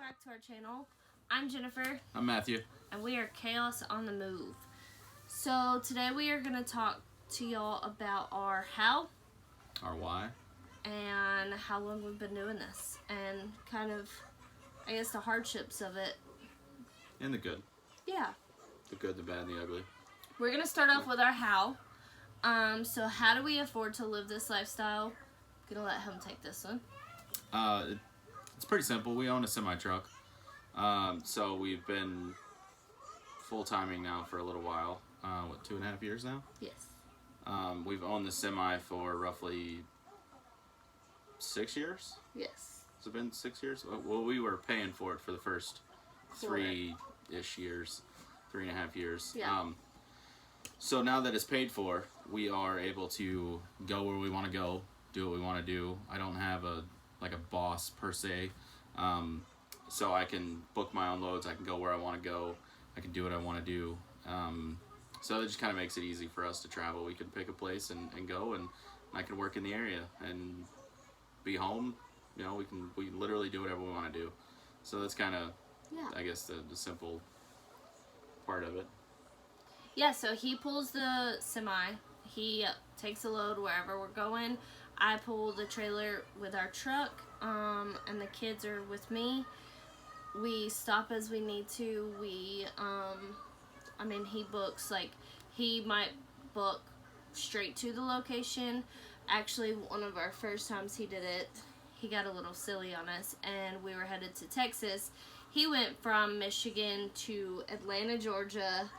back to our channel. I'm Jennifer. I'm Matthew. And we are Chaos on the Move. So today we are going to talk to y'all about our how. Our why. And how long we've been doing this. And kind of, I guess, the hardships of it. And the good. Yeah. The good, the bad, and the ugly. We're going to start off with our how. So how do we afford to live this lifestyle? I'm going to let him take this one. It's pretty simple. We own a semi-truck. So we've been full-timing now for a little while. 2.5 years now? Yes. We've owned the semi for roughly 6 years? Yes. Has it been 6 years? Well, we were paying for it for the first 3-ish years. 3.5 years. Yeah. So now that it's paid for, we are able to go where we want to go, do what we want to do. I don't have a boss per se, so I can book my own loads. I can go where I want to go. I can do what I want to do. So it just kind of makes it easy for us to travel. We can pick a place and go, and I can work in the area and be home. You know, we can literally do whatever we want to do. So that's kind of, I guess, the simple part of it. Yeah, so he pulls the semi. He takes a load wherever we're going. I pull the trailer with our truck, and the kids are with me. We stop as we need to. He books, he might book straight to the location. Actually, one of our first times he did it, he got a little silly on us, and we were headed to Texas. He went from Michigan to Atlanta, Georgia,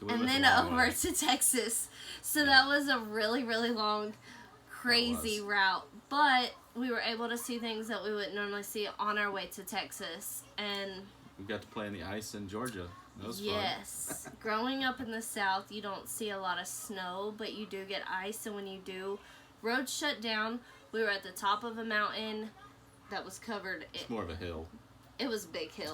and then over to Texas. So that was a really, really long, crazy route. But we were able to see things that we wouldn't normally see on our way to Texas. And we got to play in the ice in Georgia. That was fun. Yes. Growing up in the South, you don't see a lot of snow, but you do get ice. And when you do, roads shut down. We were at the top of a mountain that was covered. It's more of a hill. It was a big hill.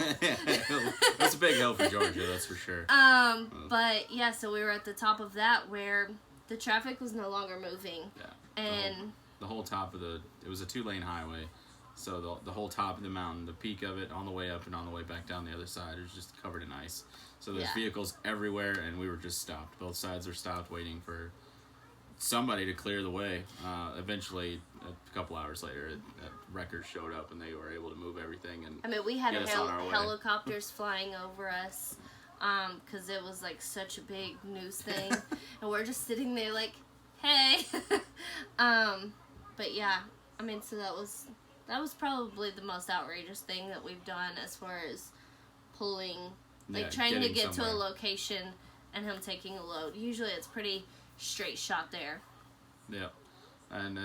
That's a big hill for Georgia, that's for sure. But yeah, so we were at the top of that where the traffic was no longer moving. Yeah. And the whole top of it was a 2-lane highway. So the whole top of the mountain, the peak of it, on the way up and on the way back down the other side, it was just covered in ice. So there's vehicles everywhere, and we were just stopped. Both sides were stopped waiting for somebody to clear the way. Eventually, a couple hours later, wreckers showed up, and they were able to move everything. And we had helicopters flying over us because it was such a big news thing. And we're just sitting there hey. But yeah, so that was probably the most outrageous thing that we've done as far as pulling, trying to get to a location and him taking a load. Usually it's pretty straight shot there. Yeah, and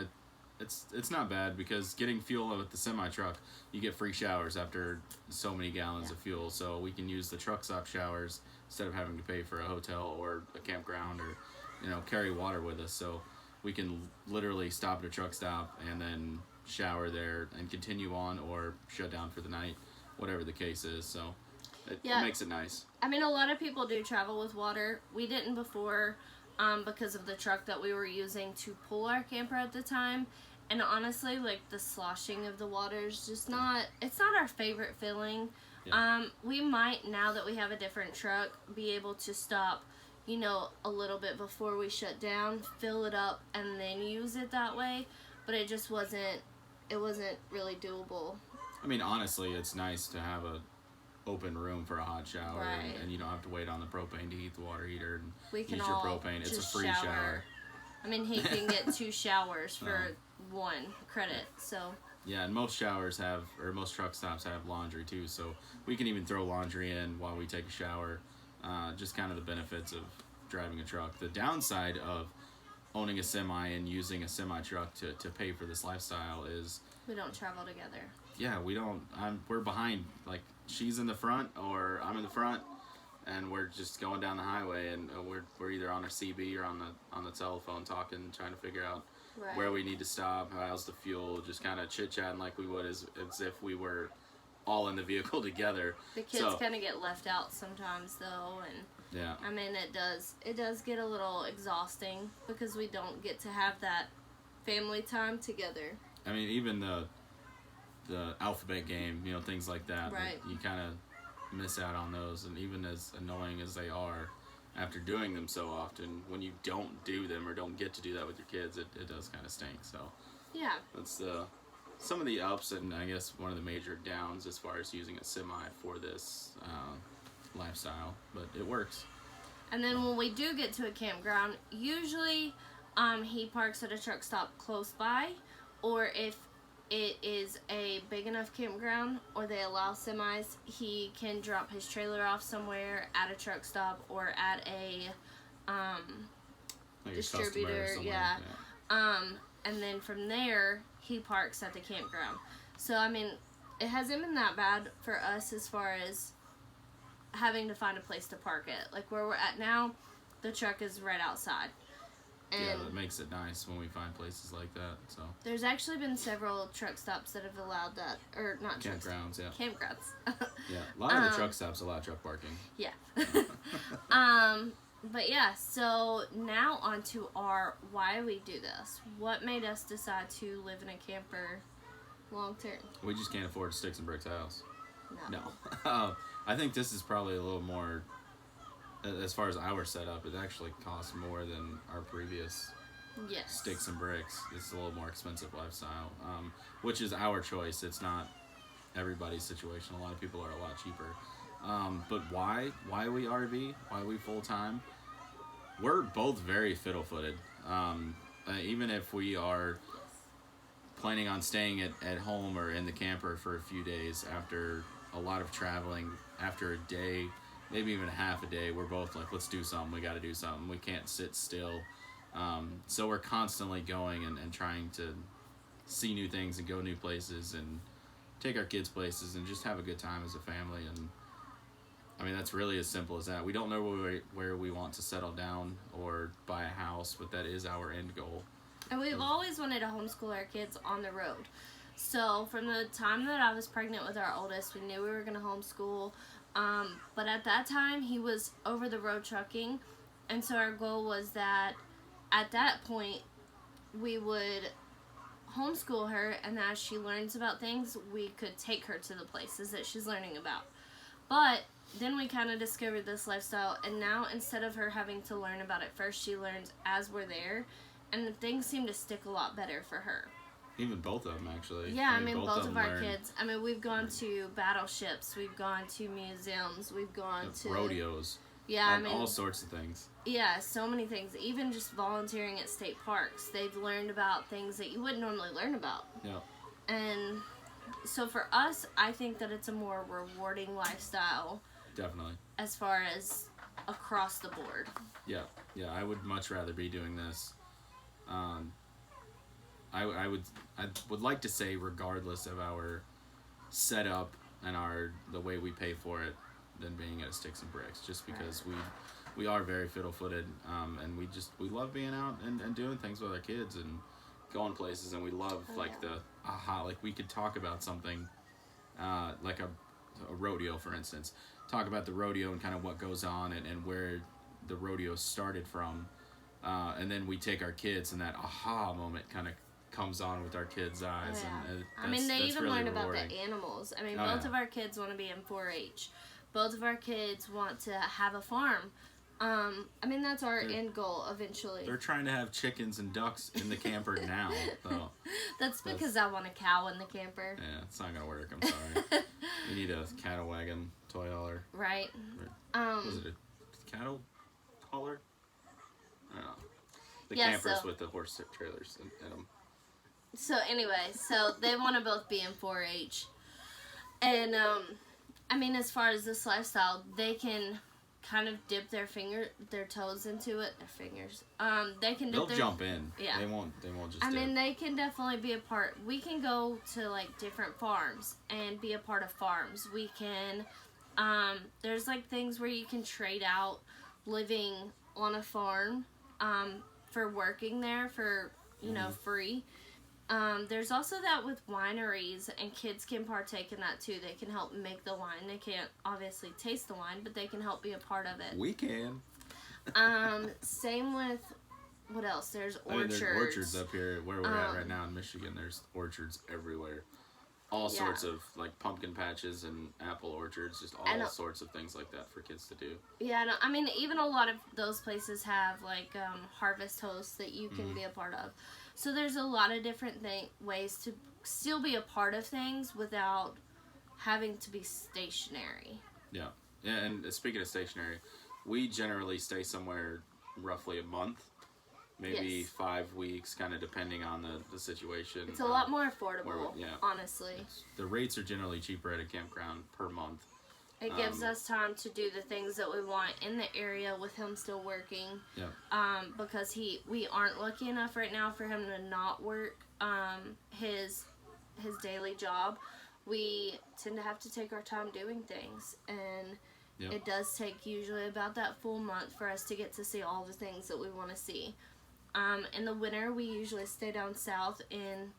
it's not bad because getting fuel with the semi-truck, you get free showers after so many gallons of fuel, so we can use the truck stop showers instead of having to pay for a hotel or a campground or carry water with us. So we can literally stop at a truck stop and then shower there and continue on or shut down for the night, whatever the case is. So it makes it nice. A lot of people do travel with water. We didn't before because of the truck that we were using to pull our camper at the time. And honestly, the sloshing of the water is just it's not our favorite feeling. Yeah. We might, now that we have a different truck, be able to stop a little bit before we shut down, fill it up, and then use it that way. But it just wasn't really doable. Honestly, it's nice to have a open room for a hot shower, and you don't have to wait on the propane to heat the water heater and we can use your propane. It's a free shower. He can get 2 showers for 1 credit. So yeah, and most truck stops have laundry too, so we can even throw laundry in while we take a shower. Just kind of the benefits of driving a truck. The downside of owning a semi and using a semi-truck to pay for this lifestyle is we don't travel together. Yeah, we don't. We're behind. She's in the front or I'm in the front, and we're just going down the highway, and we're either on a CB or on the telephone talking, trying to figure out where we need to stop, how's the fuel, just kind of chit-chatting like we would as if we were all in the vehicle together. The kids kind of get left out sometimes, though, and yeah. It does get a little exhausting because we don't get to have that family time together. Even the alphabet game, things like that. Right. You kind of miss out on those, and even as annoying as they are, after doing them so often, when you don't do them or don't get to do that with your kids, it does kind of stink. So Yeah. that's some of the ups, and I guess one of the major downs as far as using a semi for this lifestyle, but it works. And then when we do get to a campground, usually he parks at a truck stop close by, or if it is a big enough campground or they allow semis, he can drop his trailer off somewhere at a truck stop or at a Like distributor. yeah. And then from there, he parks at the campground. So, I mean, it hasn't been that bad for us as far as having to find a place to park it. Like where we're at now, the truck is right outside. And Yeah, that makes it nice when we find places like that. So there's actually been several truck stops that have allowed that, or not truck stops, campgrounds, yeah. campgrounds. Yeah, a lot of the truck stops allow truck parking. Yeah. But yeah, so now on to our why we do this. What made us decide to live in a camper long term? We just can't afford a sticks and bricks house. No. I think this is probably a little more, as far as our setup, it actually costs more than our previous Yes. sticks and bricks. It's a little more expensive lifestyle, which is our choice. It's not everybody's situation. A lot of people are a lot cheaper. But why we RV? Why we full time? We're both very fiddle-footed. Even if we are planning on staying at home or in the camper for a few days after a lot of traveling, after a day, maybe even a half a day, we're both like, let's do something. We got to do something. We can't sit still. So we're constantly going and trying to see new things and go new places and take our kids places and just have a good time as a family. And I mean, that's really as simple as that. We don't know where we want to settle down or buy a house, but that is our end goal. And we've always wanted to homeschool our kids on the road. So from the time that I was pregnant with our oldest, we knew we were going to homeschool. But at that time, he was over the road trucking. And so our goal was that at that point, we would homeschool her, and as she learns about things, we could take her to the places that she's learning about. But then we kind of discovered this lifestyle, and now instead of her having to learn about it first, she learns as we're there, and things seem to stick a lot better for her. Even both of them, actually. Yeah, I mean, both of our learn. kids. I mean, we've gone to battleships, we've gone to museums, we've gone to rodeos. Yeah, I mean, all sorts of things. Yeah, so many things. Even just volunteering at state parks, they've learned about things that you wouldn't normally learn about. Yeah. And so for us, I think that it's a more rewarding lifestyle. Definitely. As far as across the board. Yeah, I would much rather be doing this. I would like to say, regardless of our setup and the way we pay for it, than being at a sticks and bricks, just because we are very fiddle-footed, and we love being out and doing things with our kids and going places, and we love like we could talk about something like a rodeo, for instance, talk about the rodeo and kind of what goes on and where the rodeo started from, and then we take our kids, and that aha moment kind of comes on with our kids' eyes. And I mean, they even really learn rewarding. about the animals. I mean, both of our kids want to be in 4-H. Both of our kids want to have a farm. I mean, that's our end goal eventually. They're trying to have chickens and ducks in the camper now. So that's because I want a cow in the camper. Yeah, it's not gonna work. I'm sorry. You need a cattle wagon toy hauler. Right. Was it a cattle hauler? I don't know. The campers with the horse trailers in them. So anyway, they want to both be in 4-H, and I mean, as far as this lifestyle, they can kind of dip their toes into it. Their fingers. They can. They'll jump in. Yeah. They won't just. I mean, they can definitely be a part. We can go to like different farms and be a part of farms. We can. There's like things where you can trade out living on a farm, for working there for free. There's also that with wineries, and kids can partake in that too. They can help make the wine. They can't obviously taste the wine, but they can help be a part of it. We can. Same with, what else? There's orchards. There's orchards up here where we're at right now in Michigan. There's orchards everywhere. all Yeah. sorts of like pumpkin patches and apple orchards, just all And, sorts of things like that for kids to do. Yeah, no, I mean, even a lot of those places have like harvest hosts that you can Mhm. be a part of. So there's a lot of different ways to still be a part of things without having to be stationary. Yeah, and speaking of stationary, we generally stay somewhere roughly a month, maybe Yes. 5 weeks, kind of depending on the situation. It's a lot more affordable, yeah. honestly. The rates are generally cheaper at a campground per month. It gives us time to do the things that we want in the area with him still working. Yeah. Because we aren't lucky enough right now for him to not work his daily job. We tend to have to take our time doing things, and Yep. it does take usually about that full month for us to get to see all the things that we want to see. In the winter, we usually stay down south in,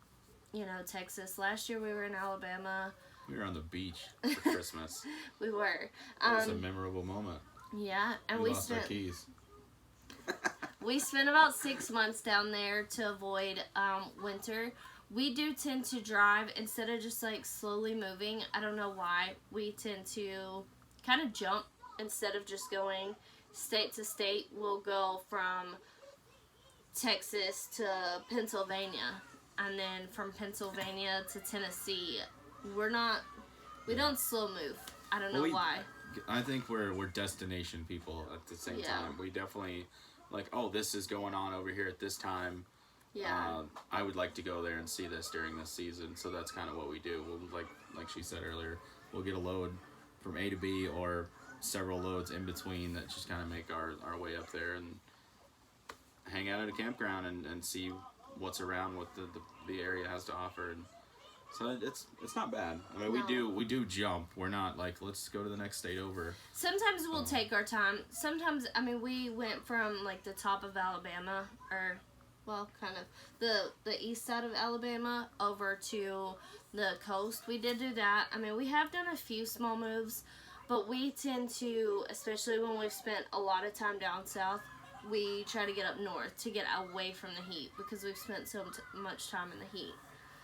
Texas. Last year we were in Alabama. We were on the beach for Christmas. We were. It was a memorable moment. Yeah, and we lost our keys. We spent about 6 months down there to avoid winter. We do tend to drive instead of just like slowly moving. I don't know why. We tend to kind of jump instead of just going state to state. We'll go from Texas to Pennsylvania, and then from Pennsylvania to Tennessee. We don't slow move. I don't know why. I think we're destination people at the same time. We definitely like, oh, this is going on over here at this time. Yeah. I would like to go there and see this during this season, so that's kind of what we do. We'll like she said earlier, we'll get a load from A to B or several loads in between that just kind of make our way up there and hang out at a campground and see what's around, what the area has to offer. And so it's not bad. I mean, we do jump. We're not like, let's go to the next state over. Sometimes we'll take our time. Sometimes, I mean, we went from like the top of Alabama, or well, kind of the east side of Alabama over to the coast. We did do that. I mean, we have done a few small moves, but we tend to, especially when we've spent a lot of time down south, we try to get up north to get away from the heat because we've spent so much time in the heat.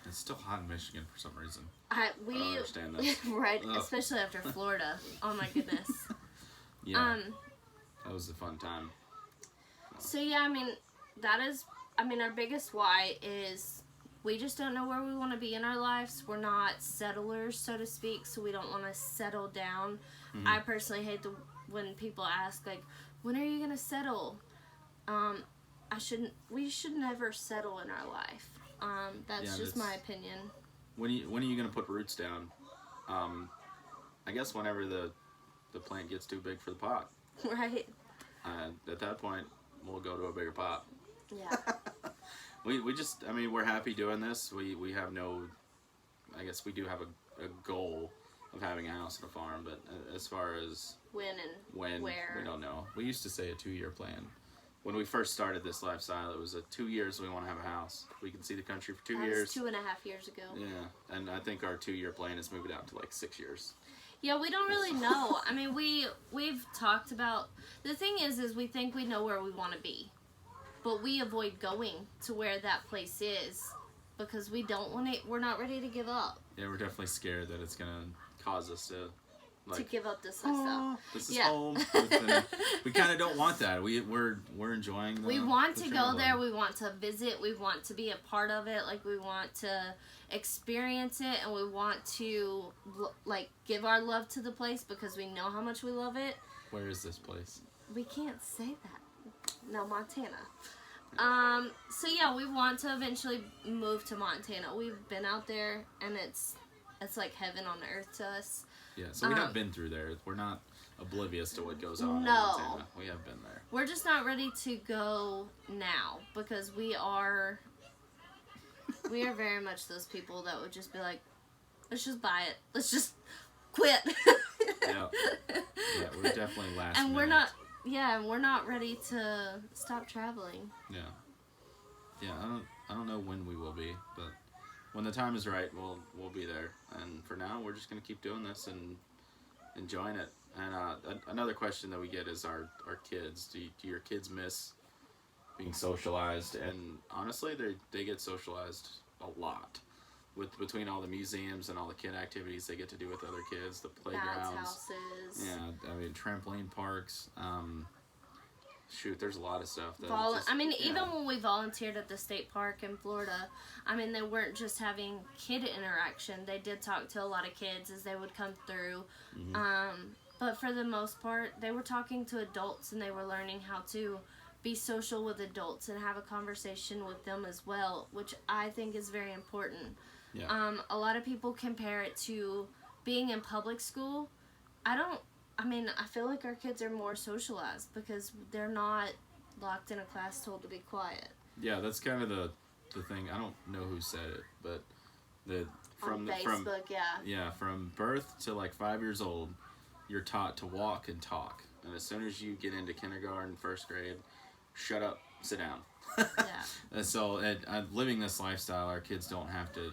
It's still hot in Michigan for some reason. We I don't understand that. Right, especially after Florida. Oh my goodness. Yeah. That was a fun time. So yeah, I mean, our biggest why is we just don't know where we want to be in our lives. We're not settlers, so to speak, so we don't want to settle down. Mm-hmm. I personally hate when people ask, like, when are you going to settle? We should never settle in our life. That's just my opinion. When are you going to put roots down? I guess whenever the plant gets too big for the pot. Right. At that point, we'll go to a bigger pot. Yeah. we just, I mean, we're happy doing this. We have no, I guess we do have a goal of having a house and a farm, but as far as when where, we don't know. We used to say a 2-year plan. When we first started this lifestyle, it was 2 years we want to have a house. We can see the country for 2 years. 2.5 years ago. Yeah, and I think our 2-year plan is moving out to like 6 years. Yeah, we don't really know. I mean, we've talked about, the thing is we think we know where we want to be, but we avoid going to where that place is because we're not ready to give up. Yeah, we're definitely scared that it's gonna cause us to give up this lifestyle. This is home. We kind of don't want that. We're enjoying. We want to go there. We want to visit. We want to be a part of it. Like, we want to experience it, and we want to like give our love to the place because we know how much we love it. Where is this place? We can't say that. No, Montana. So yeah, we want to eventually move to Montana. We've been out there, and it's like heaven on earth to us. Yeah, so we have been through there. We're not oblivious to what goes on in No. Montana. We have been there. We're just not ready to go now because we are very much those people that would just be like, let's just buy it. Let's just quit. Yeah, we're definitely last and minute. we're not ready to stop traveling. Yeah, I don't know when we will be, but when the time is right, we'll be there. And for now, we're just gonna keep doing this and enjoying it. And another question that we get is our kids. Do your kids miss being socialized? And honestly, they get socialized a lot. between all the museums and all the kid activities they get to do with other kids, the Bounce playgrounds, houses. yeah, I mean trampoline parks. Shoot, there's a lot of stuff. That Even when we volunteered at the state park in Florida, I mean, they weren't just having kid interaction. They did talk to a lot of kids as they would come through. But for the most part, they were talking to adults and they were learning how to be social with adults and have a conversation with them as well, which I think is very important. Yeah. A lot of people compare it to being in public school. I feel like our kids are more socialized because they're not locked in a class told to be quiet. Yeah, that's kind of the thing. I don't know who said it, but On Facebook, from birth to like 5 years old, you're taught to walk and talk, and as soon as you get into kindergarten, first grade, shut up, sit down. Yeah. And so, living this lifestyle, our kids don't have to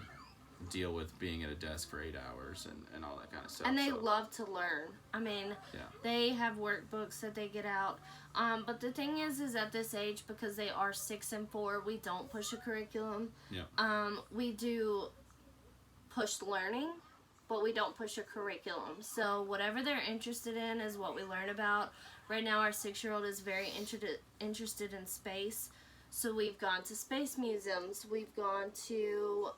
deal with being at a desk for 8 hours and all that kind of stuff. And they love to learn. I mean, Yeah. they have workbooks that they get out. But the thing is at this age, because they are 6 and 4, we don't push a curriculum. Yeah. We do push learning, but we don't push a curriculum. So whatever they're interested in is what we learn about. Right now, our 6-year-old is very interested in space. So we've gone to space museums. We've gone to...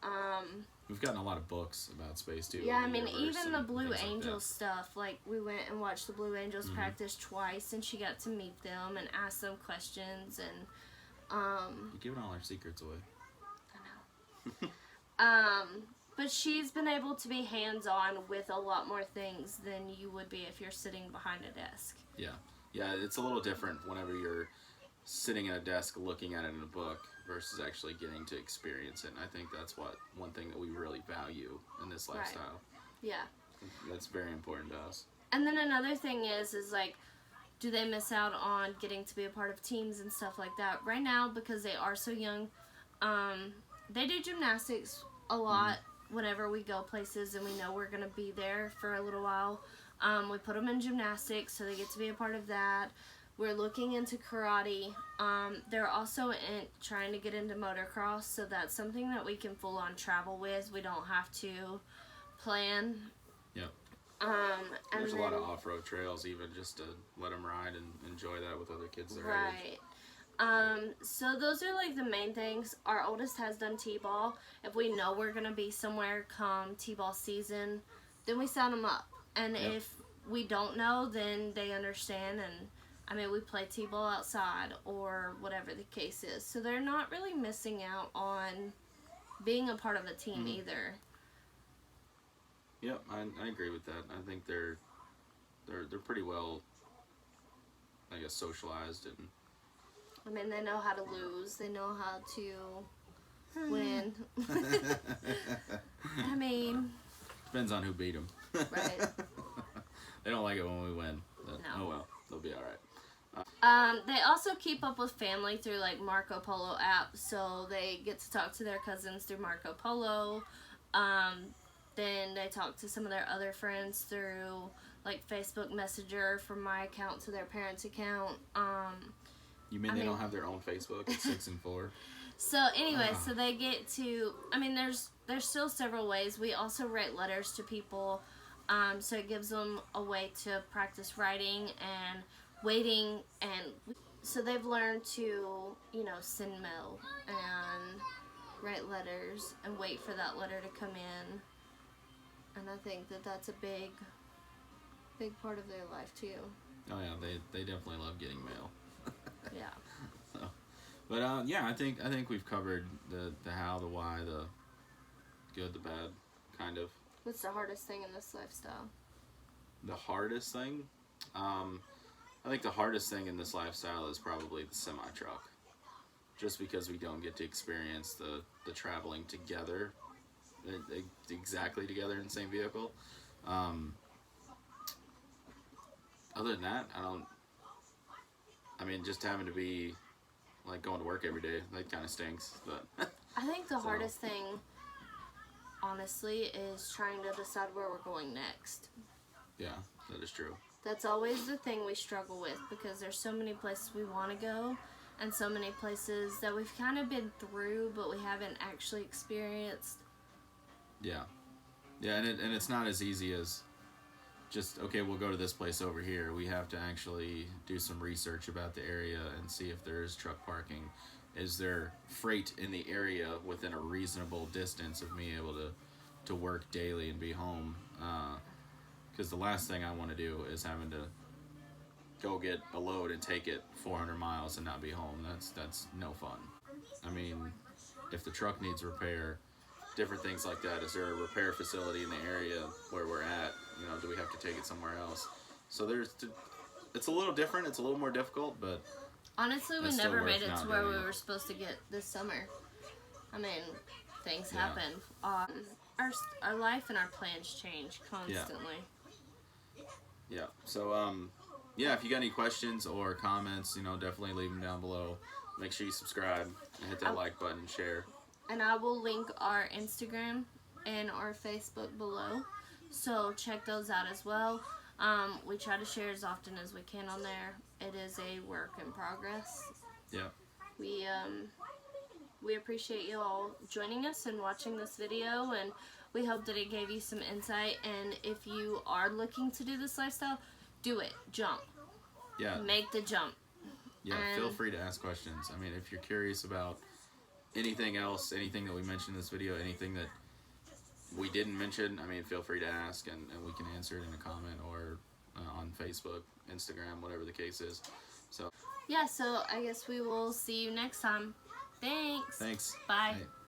We've gotten a lot of books about space too. Yeah, I mean, even the and Blue things like Angels that. stuff. Like, we went and watched the Blue Angels practice twice, and she got to meet them and ask them questions. And You're giving all our secrets away. I know. But she's been able to be hands-on with a lot more things than you would be if you're sitting behind a desk. Yeah. Yeah, it's a little different whenever you're sitting at a desk looking at it in a book versus actually getting to experience it. And I think that's one thing that we really value in this lifestyle. Yeah. That's very important to us. And then another thing is like, do they miss out on getting to be a part of teams and stuff like that? Right now, because they are so young, they do gymnastics a lot whenever we go places and we know we're going to be there for a little while. We put them in gymnastics, so they get to be a part of that. We're looking into karate. They're also trying to get into motocross, so that's something that we can full-on travel with. We don't have to plan. Yep. And There's a lot of off-road trails even just to let them ride and enjoy that with other kids their age. Right. So those are like the main things. Our oldest has done t-ball. If we know we're going to be somewhere come t-ball season, then we sign them up. And Yep. if we don't know, then they understand. And I mean, we play t-ball outside or whatever the case is. So they're not really missing out on being a part of a team either. Yep, I agree with that. I think they're pretty well, I guess, socialized and. I mean, they know how to lose. They know how to win. I mean, Depends on who beat them. right. They don't like it when we win. But, No. Oh well, they'll be all right. They also keep up with family through like Marco Polo app, so they get to talk to their cousins through Marco Polo. Then they talk to some of their other friends through like Facebook Messenger from my account to their parents' account. You mean they don't have their own Facebook at 6 and 4? So anyway, so they get to. I mean, there's still several ways. We also write letters to people, so it gives them a way to practice writing and waiting, and so they've learned to send mail and write letters and wait for that letter to come in. And I think that that's a big part of their life too. Oh yeah, they definitely love getting mail. Yeah. But yeah, I think we've covered the how, the why, the good, the bad, kind of. What's the hardest thing in this lifestyle? The hardest thing, I think the hardest thing in this lifestyle is probably the semi truck, just because we don't get to experience the traveling together, exactly together in the same vehicle. Other than that, I mean, just having to be like going to work every day, that kind of stinks. But I think the hardest thing, honestly, is trying to decide where we're going next. yeah, that is true. That's always the thing we struggle with, because there's so many places we want to go and so many places that we've kind of been through but we haven't actually experienced. Yeah. Yeah, and it's not as easy as just, okay, we'll go to this place over here. We have to actually do some research about the area and see if there is truck parking. Is there freight in the area within a reasonable distance of me able to work daily and be home? Because the last thing I want to do is having to go get a load and take it 400 miles and not be home. That's no fun. I mean, if the truck needs repair, different things like that. Is there a repair facility in the area where we're at? You know, do we have to take it somewhere else? So it's a little different. It's a little more difficult, but honestly, we it's still never worth made it not to where doing we it. were supposed to get this summer. I mean, things Yeah. happen. Our life and our plans change constantly. Yeah. So yeah, if you got any questions or comments, you know, definitely leave them down below. Make sure you subscribe and hit that like button, share. And I will link our Instagram and our Facebook below, so check those out as well. We try to share as often as we can on there. It is a work in progress. Yeah. We appreciate you all joining us and watching this video, and we hope that it gave you some insight. And if you are looking to do this lifestyle, do it. Jump. Yeah. Make the jump. Yeah. Feel free to ask questions. I mean, if you're curious about anything else, anything that we mentioned in this video, anything that we didn't mention, I mean, feel free to ask, and we can answer it in a comment or on Facebook, Instagram, whatever the case is. So Yeah, so I guess we will see you next time. Thanks. thanks. Bye. Bye.